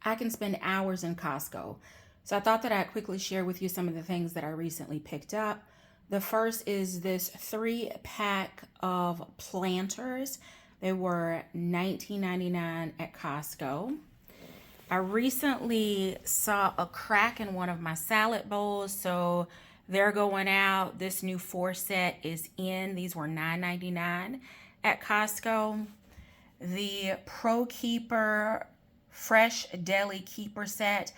I can spend hours in Costco. So I thought that I'd quickly share with you some of the things that I recently picked up. The first is this 3-pack of planters. They were $19.99 at Costco. I recently saw a crack in one of my salad bowls, so they're going out. This new 4 set is in. These were $9.99 at Costco. The Pro Keeper Fresh Deli Keeper set.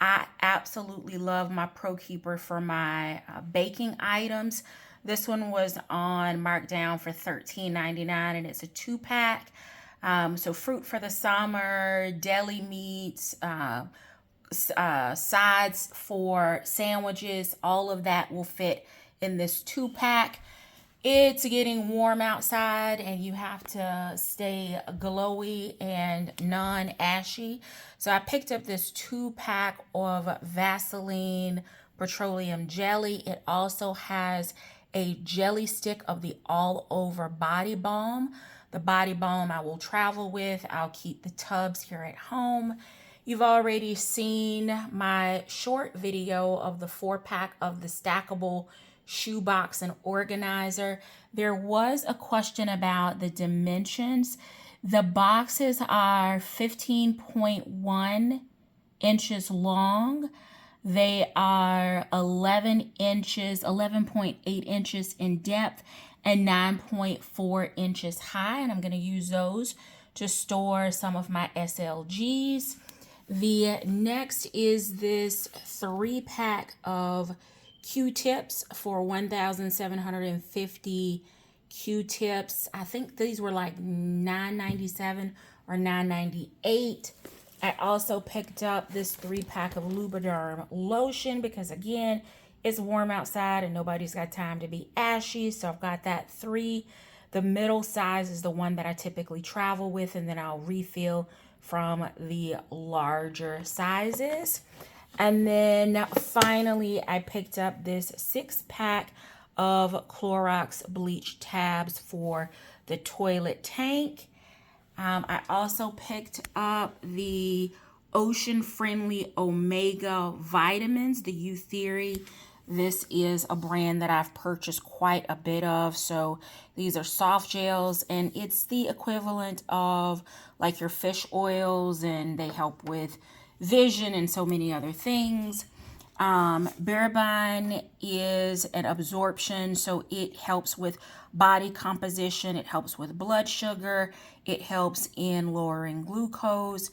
I absolutely love my Pro Keeper for my baking items. This one was on markdown for $13.99 and it's a 2-pack. So fruit for the summer, deli meats, sides for sandwiches, all of that will fit in this 2-pack. It's getting warm outside and you have to stay glowy and non-ashy. So I picked up this 2-pack of Vaseline petroleum jelly. It also has a jelly stick of the all over body balm. The body balm I will travel with. I'll keep the tubs here at home. You've already seen my short video of the 4-pack of the stackable shoebox and organizer. There was a question about the dimensions. The boxes are 15.1 inches long. They are 11.8 inches in depth and 9.4 inches high. And I'm going to use those to store some of my SLGs. The next is this 3-pack of Q-tips for 1,750 Q-tips. I think these were like $9.97 or $9.98. I also picked up this 3-pack of Lubriderm lotion because again, it's warm outside and nobody's got time to be ashy. So I've got that 3. The middle size is the one that I typically travel with, and then I'll refill from the larger sizes. And then finally, I picked up this 6-pack of Clorox bleach tabs for the toilet tank. I also picked up the ocean-friendly Omega vitamins, the Euthery. This is a brand that I've purchased quite a bit of. So these are soft gels, and it's the equivalent of like your fish oils, and they help with vision and so many other things. Berberine is an absorption, so it helps with body composition, it helps with blood sugar, it helps in lowering glucose.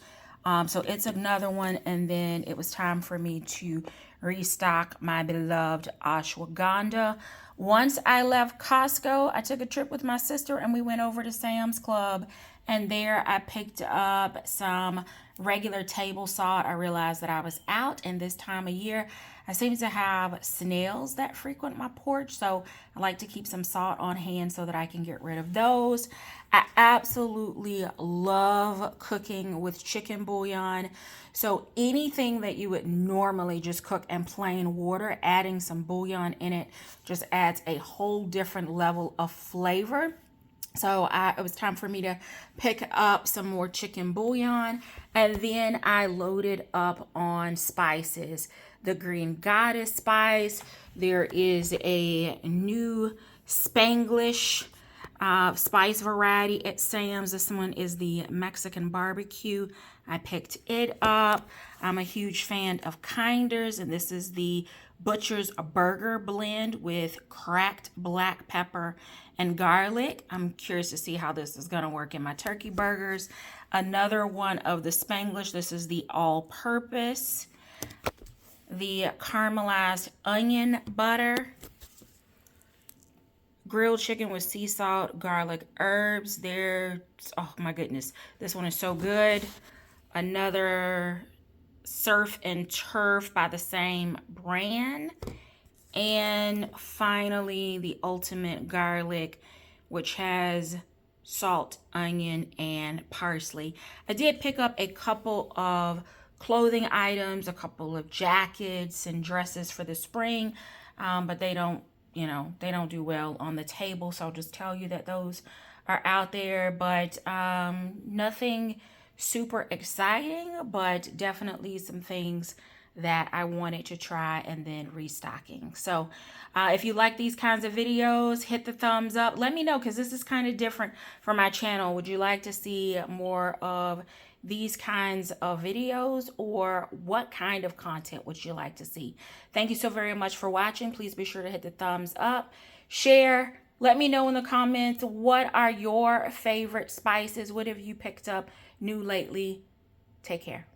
So it's another one. And then it was time for me to restock my beloved ashwagandha. Once I left Costco, I took a trip with my sister and we went over to Sam's Club, and there I picked up some regular table salt. I realized that I was out, and this time of year I seem to have snails that frequent my porch, so I like to keep some salt on hand so that I can get rid of those. I absolutely love cooking with chicken bouillon. So anything that you would normally just cook in plain water, adding some bouillon in it just adds a whole different level of flavor. So it was time for me to pick up some more chicken bouillon. And then I loaded up on spices. The Green Goddess spice. There is a new Spanglish spice variety at Sam's. This one is the Mexican barbecue. I picked it up. I'm a huge fan of Kinder's, and this is the Butcher's Burger blend with cracked black pepper and garlic. I'm curious to see how this is going to work in my turkey burgers. Another one of the Spanglish. This is the all-purpose. The caramelized onion butter. Grilled chicken with sea salt, garlic, herbs. Oh my goodness, this one is so good. Another Surf and Turf by the same brand. And finally, the ultimate garlic, which has salt, onion, and parsley. I did pick up a couple of clothing items, a couple of jackets and dresses for the spring, but they don't do well on the table. So I'll just tell you that those are out there, but nothing super exciting, but definitely some things that I wanted to try and then restocking. So if you like these kinds of videos, hit the thumbs up. Let me know, because this is kind of different from my channel. Would you like to see more of these kinds of videos, or what kind of content would you like to see? Thank you so very much for watching. Please be sure to hit the thumbs up, share. Let me know in the comments, what are your favorite spices? What have you picked up new lately? Take care.